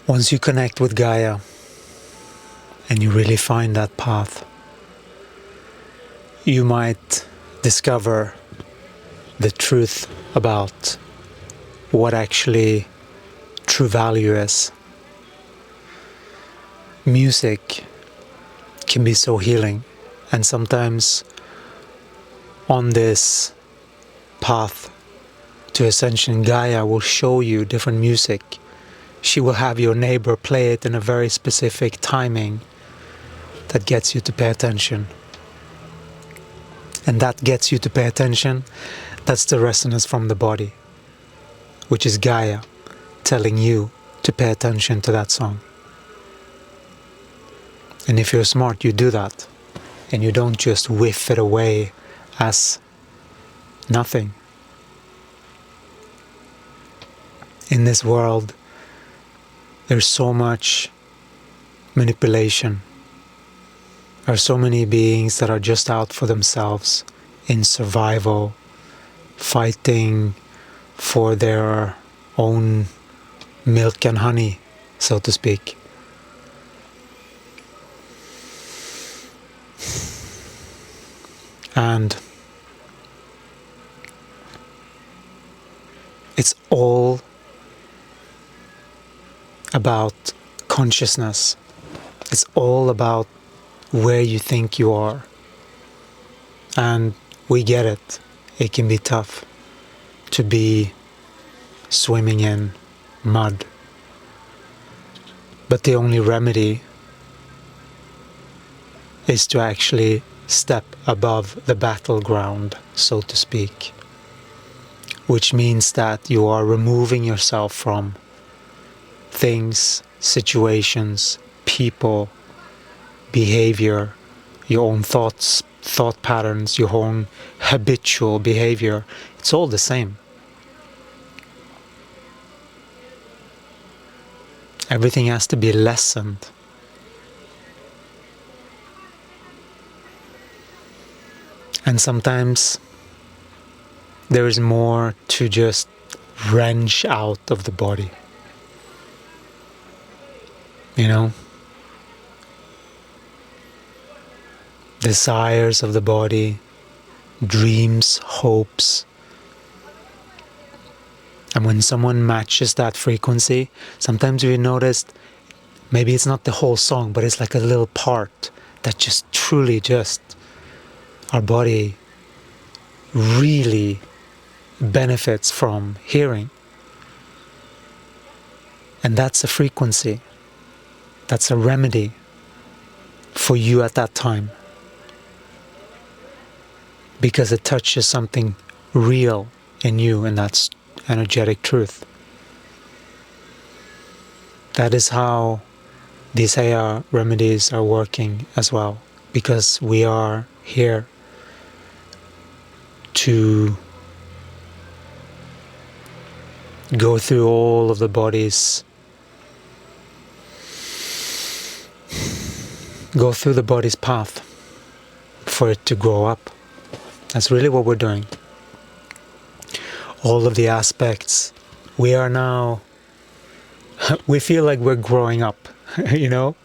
Once you connect with Gaia and you really find that path, you might discover the truth about what actually true value is. Music can be so healing, and sometimes on this path to ascension, Gaia will show you different music. She will have your neighbor play it in a very specific timing that gets you to pay attention. And that gets you to pay attention, that's the resonance from the body, which is Gaia telling you to pay attention to that song. And if you're smart, you do that. And you don't just whiff it away as nothing. In this world, there's so much manipulation. There are so many beings that are just out for themselves, in survival, fighting for their own milk and honey, so to speak. And it's all about consciousness. It's all about where you think you are. And we get it. It can be tough to be swimming in mud. But the only remedy is to actually step above the battleground, so to speak. Which means that you are removing yourself from things, situations, people, behavior, your own thoughts, thought patterns, your own habitual behavior. It's all the same. Everything has to be lessened. And sometimes there is more to just wrench out of the body. You know? Desires of the body, dreams, hopes. And when someone matches that frequency, sometimes we noticed maybe it's not the whole song, but it's like a little part that just truly just our body really benefits from hearing. And that's a frequency. That's a remedy for you at that time. Because it touches something real in you, and that's energetic truth. That is how these higher remedies are working as well. Because we are here to go through all of the body's path for it to grow up. That's really what we're doing. All of the aspects. We are now, we feel like we're growing up, you know?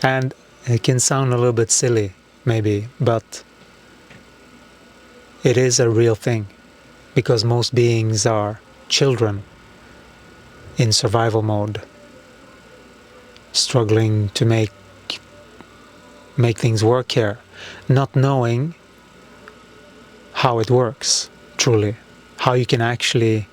And it can sound a little bit silly, maybe, but it is a real thing. Because most beings are children in survival mode, struggling to make things work here, not knowing how it works, truly. How you can actually,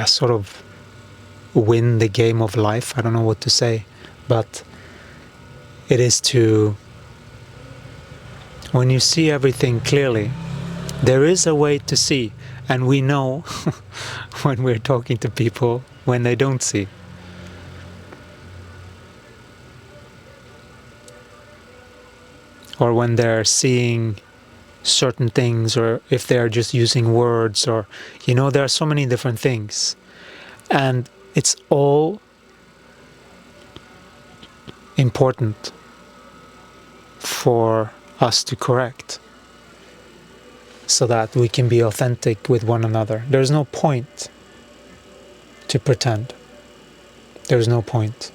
sort of win the game of life. I don't know what to say, but it is to, when you see everything clearly, there is a way to see, and we know when we're talking to people when they don't see. Or when they're seeing certain things, or if they're just using words, or, there are so many different things. And it's all important for us to correct so that we can be authentic with one another. There's no point to pretend. There's no point.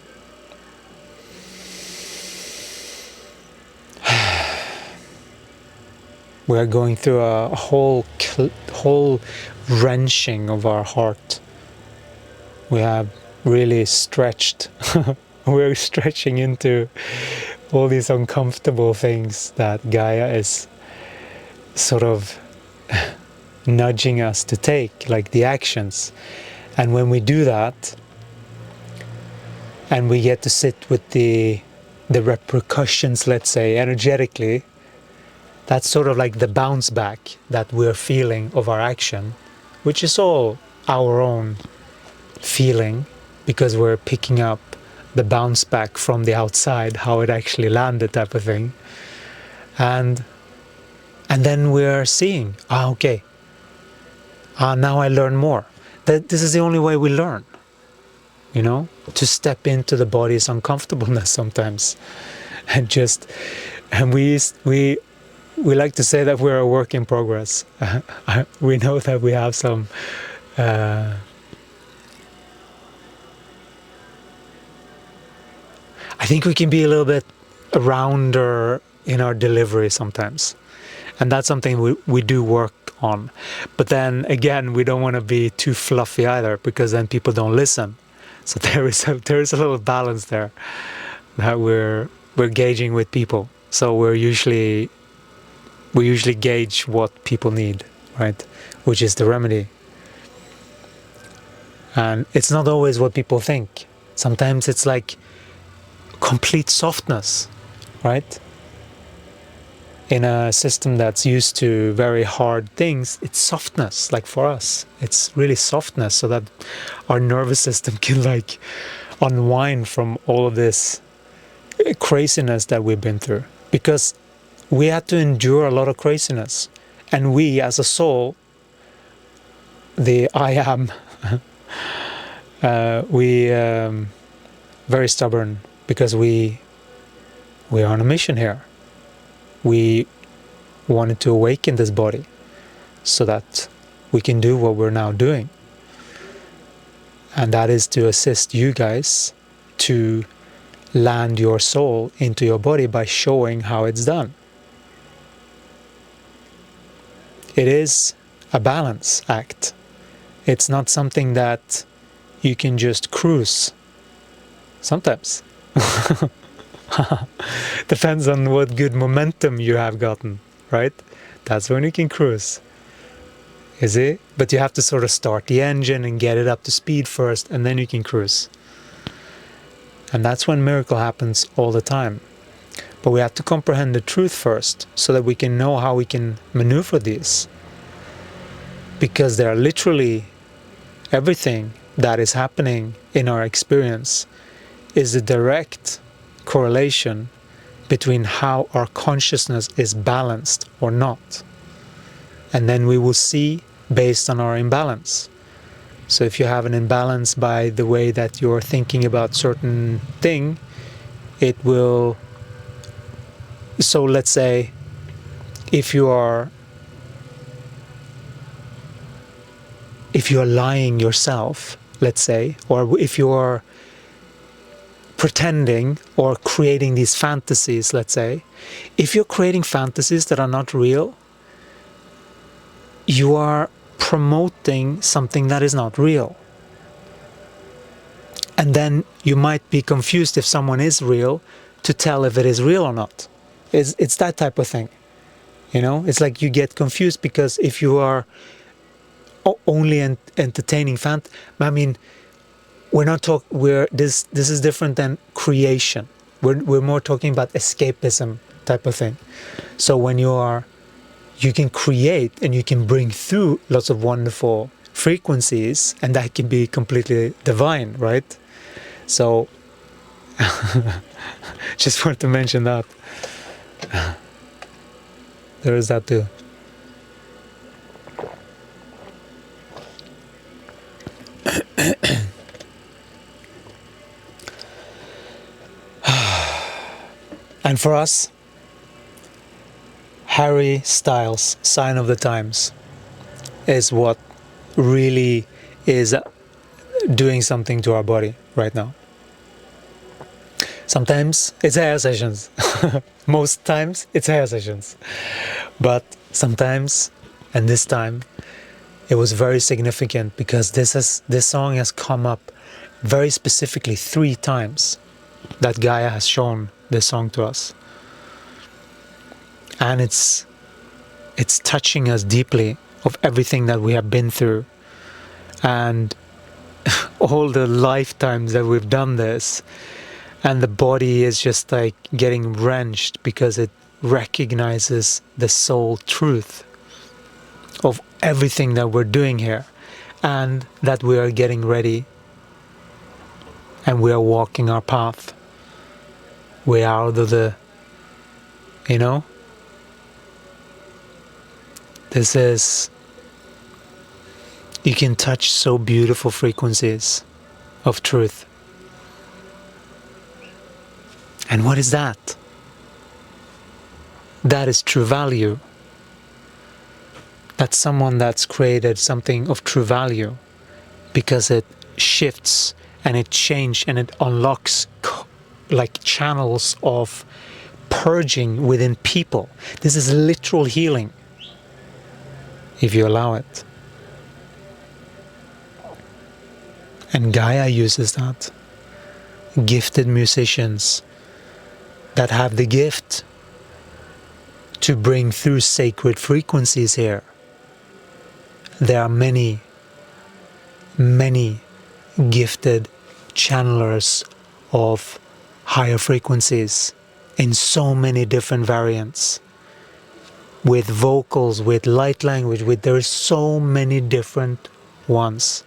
We are going through a whole wrenching of our heart. We have really stretched. We're stretching into all these uncomfortable things that Gaia is sort of nudging us to take, like the actions. And when we do that, and we get to sit with the repercussions, let's say, energetically, that's sort of like the bounce back that we're feeling of our action, which is all our own feeling, because we're picking up the bounce back from the outside, how it actually landed, type of thing. And then we're seeing, okay, now I learn more. This is the only way we learn, you know, to step into the body's uncomfortableness sometimes. And we like to say that we're a work in progress. We know that we have some I think we can be a little bit rounder in our delivery sometimes. And that's something we do work on. But then again, we don't want to be too fluffy either, because then people don't listen. So there is a little balance there that we're gauging with people. So we usually gauge what people need, right? Which is the remedy. And it's not always what people think. Sometimes it's like complete softness, right? In a system that's used to very hard things, it's softness. Like for us, it's really softness, so that our nervous system can like unwind from all of this craziness that we've been through. Because we had to endure a lot of craziness, and we as a soul, the I am, we very stubborn, because we are on a mission here. We wanted to awaken this body so that we can do what we're now doing, and that is to assist you guys to land your soul into your body by showing how it's done. It is a balance act. It's not something that you can just cruise. Sometimes. Depends on what good momentum you have gotten, right? That's when you can cruise. Is it? But you have to sort of start the engine and get it up to speed first, and then you can cruise. And that's when miracle happens all the time. But we have to comprehend the truth first, so that we can know how we can maneuver these. Because they are literally everything that is happening in our experience is a direct correlation between how our consciousness is balanced or not. And then we will see based on our imbalance. So if you have an imbalance by the way that you're thinking about certain thing, it will... So let's say if you are lying yourself, let's say, or if you are pretending or creating these fantasies, let's say, if you're creating fantasies that are not real, you are promoting something that is not real. And then you might be confused if someone is real to tell if it is real or not. It's that type of thing. You know, it's like you get confused, because if you are only entertaining I mean, we're not this is different than creation. We're more talking about escapism type of thing. So when you can create and you can bring through lots of wonderful frequencies, and that can be completely divine, right? So just wanted to mention that. There is that too. And for us, Harry Styles' Sign of the Times is what really is doing something to our body right now. Sometimes it's hair sessions. Most times it's hair sessions. But sometimes, and this time, it was very significant because this song has come up very specifically 3 times that Gaia has shown this song to us. And it's touching us deeply of everything that we have been through and all the lifetimes that we've done this, and the body is just like getting wrenched because it recognizes the soul truth of everything that we're doing here, and that we are getting ready and we are walking our path. We are out of the, this is, you can touch so beautiful frequencies of truth. And what is that? That is true value. That's someone that's created something of true value because it shifts and it changes and it unlocks like channels of purging within people. This is literal healing if you allow it. And Gaia uses that. Gifted musicians that have the gift to bring through sacred frequencies here. There are many, many gifted channelers of higher frequencies in so many different variants. With vocals, with light language, there are so many different ones.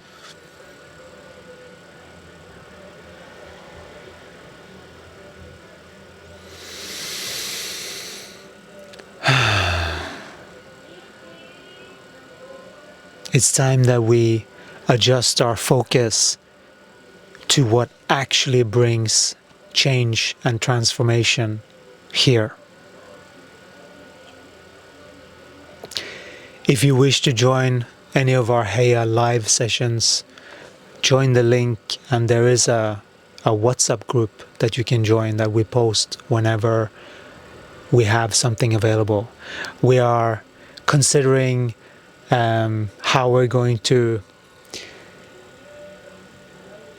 It's time that we adjust our focus to what actually brings change and transformation here. If you wish to join any of our Heya live sessions, join the link, and there is a WhatsApp group that you can join that we post whenever we have something available. We are considering how we're going to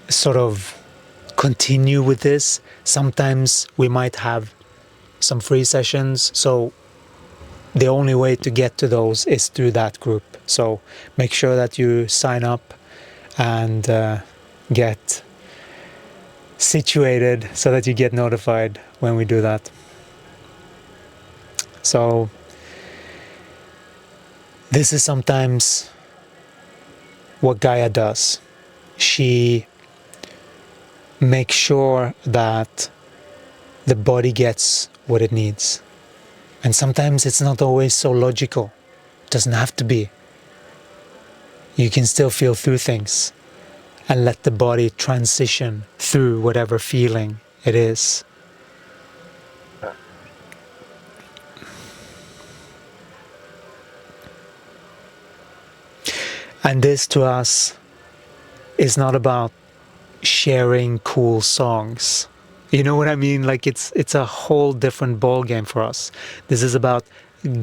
sort of continue with this. Sometimes we might have some free sessions, so the only way to get to those is through that group. So make sure that you sign up and get situated so that you get notified when we do that. So this is sometimes what Gaia does. She makes sure that the body gets what it needs. And sometimes it's not always so logical. It doesn't have to be. You can still feel through things and let the body transition through whatever feeling it is. And this to us is not about sharing cool songs. You know what I mean? Like it's a whole different ball game for us. This is about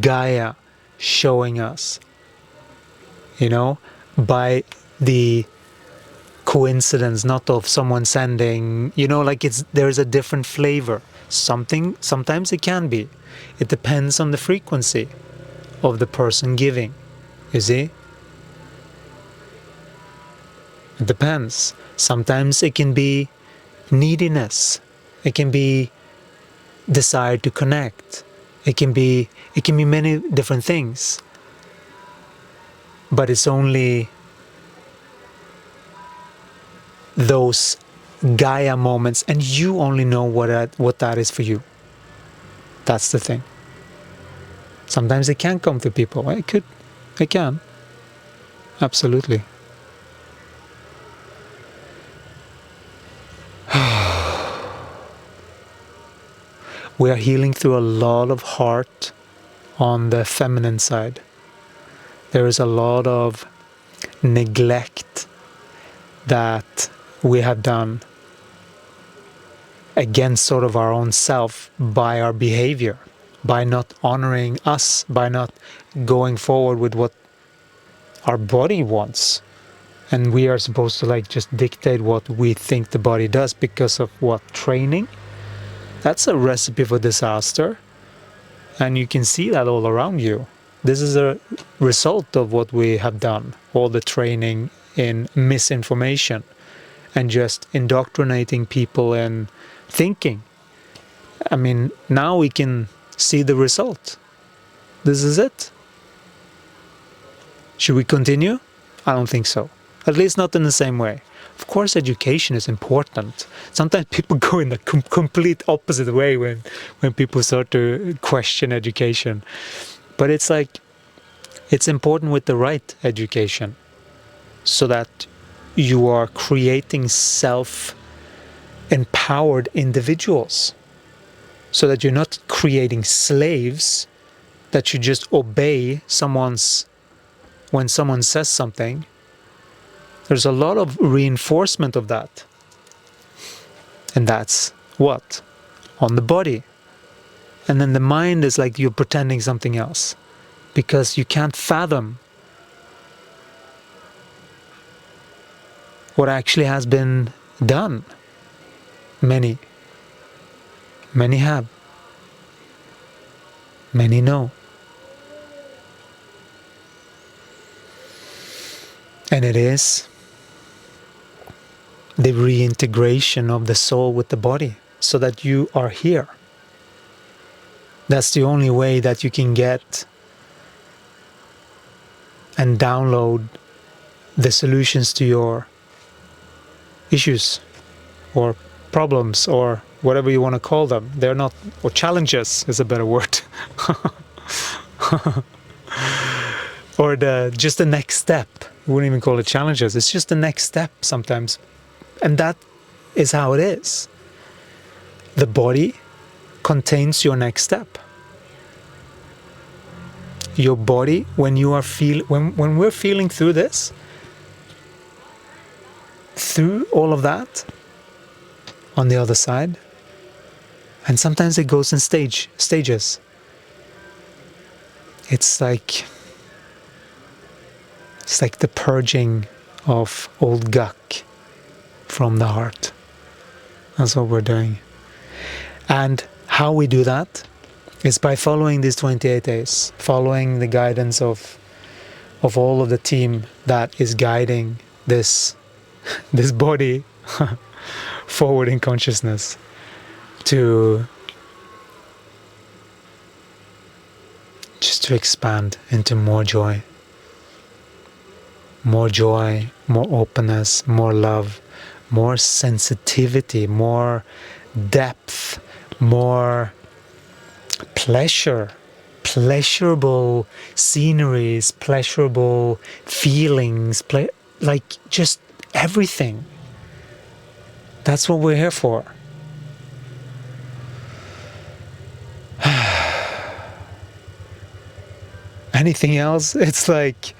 Gaia showing us, by the coincidence, not of someone sending, there's a different flavor. Sometimes it can be. It depends on the frequency of the person giving, you see? It depends. Sometimes it can be neediness. It can be desire to connect. It can be many different things. But it's only those Gaia moments, and you only know what that is for you. That's the thing. Sometimes it can come to people. It can. Absolutely. We are healing through a lot of heart on the feminine side. There is a lot of neglect that we have done against sort of our own self by our behavior, by not honoring us, by not going forward with what our body wants. And we are supposed to like just dictate what we think the body does because of what? Training? That's a recipe for disaster. And you can see that all around you. This is a result of what we have done, all the training in misinformation and just indoctrinating people in thinking. I mean, now we can see the result. This is it. Should we continue? I don't think so. At least not in the same way. Of course, education is important. Sometimes people go in the complete opposite way when people start to question education. But it's like, it's important with the right education so that you are creating self-empowered individuals. So that you're not creating slaves that you just obey when someone says something. There's a lot of reinforcement of that. And that's what? On the body. And then the mind is like you're pretending something else. Because you can't fathom what actually has been done. Many have. Many know. And it is the reintegration of the soul with the body so that you are here. That's the only way that you can get and download the solutions to your issues or problems or whatever you want to call them. They're not, or challenges is a better word. Or just the next step. We wouldn't even call it challenges. It's just the next step sometimes. And that is how it is. The body contains your next step. Your body, when we're feeling through this, through all of that, on the other side, and sometimes it goes in stages. It's like the purging of old gunk from the heart. That's what we're doing. And how we do that is by following these 28 days, following the guidance of all of the team that is guiding this body forward in consciousness to expand into more joy, more openness, more love, more sensitivity, more depth, more pleasurable sceneries, pleasurable feelings, like just everything. That's what we're here for. Anything else, it's like,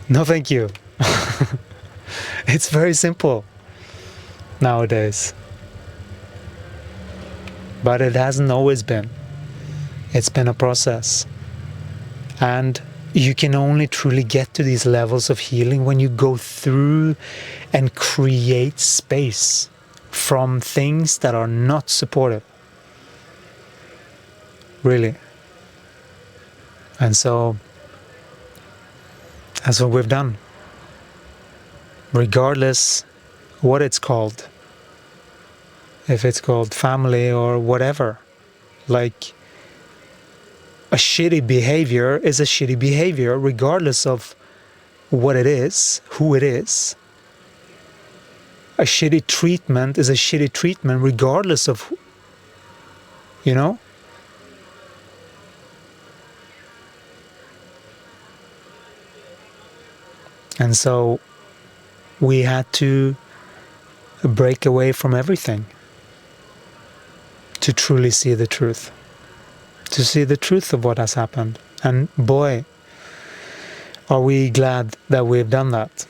no thank you. It's very simple nowadays. But it hasn't always been. It's been a process. And you can only truly get to these levels of healing when you go through and create space from things that are not supportive. Really. And so that's what we've done. Regardless what it's called. If it's called family or whatever. Like, a shitty behavior is a shitty behavior regardless of what it is, who it is. A shitty treatment is a shitty treatment regardless of, you know? And so we had to break away from everything to truly see the truth. To see the truth of what has happened. And boy, are we glad that we've done that.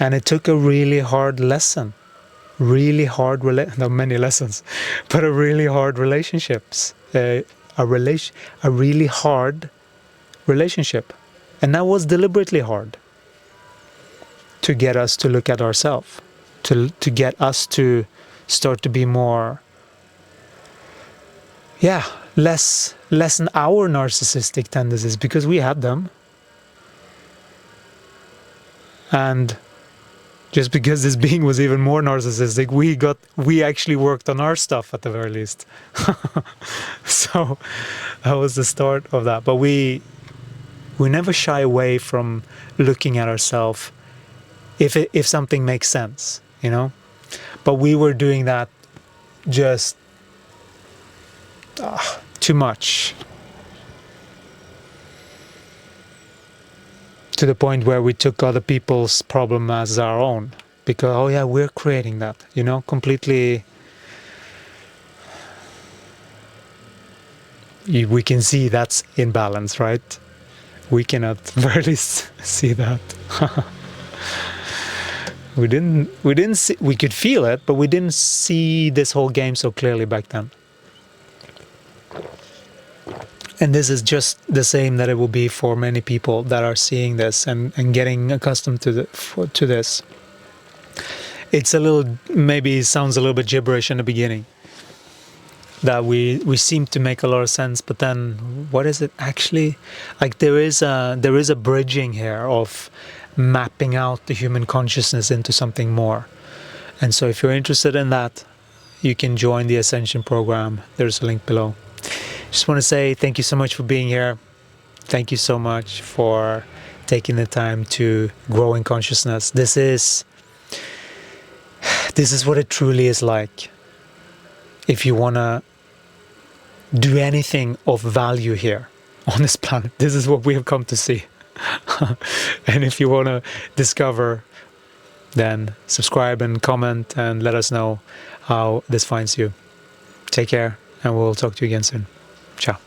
And it took a really hard lesson, really hard, no, many lessons, but a really hard relationships, a really hard relationship. And that was deliberately hard to get us to look at ourselves, to get us to start to be more, lessen our narcissistic tendencies, because we had them. And just because this being was even more narcissistic, we actually worked on our stuff at the very least. So that was the start of that. But we never shy away from looking at ourselves if something makes sense, you know. But we were doing that just too much, to the point where we took other people's problem as our own, because oh yeah, we're creating that, you know, completely. We can see that's imbalance, right? We cannot barely see that. we didn't see, we could feel it, but we didn't see this whole game so clearly back then. And this is just the same that it will be for many people that are seeing this and getting accustomed to this. It's a little, maybe sounds a little bit gibberish in the beginning, that we seem to make a lot of sense, but then what is it actually? Like there is a bridging here of mapping out the human consciousness into something more. And so if you're interested in that, you can join the Ascension program. There's a link below. Just want to say thank you so much for being here. Thank you so much for taking the time to grow in consciousness. This is what it truly is like. If you want to do anything of value here on this planet, this is what we have come to see. And if you want to discover, then subscribe and comment and let us know how this finds you. Take care, and we'll talk to you again soon. Ciao.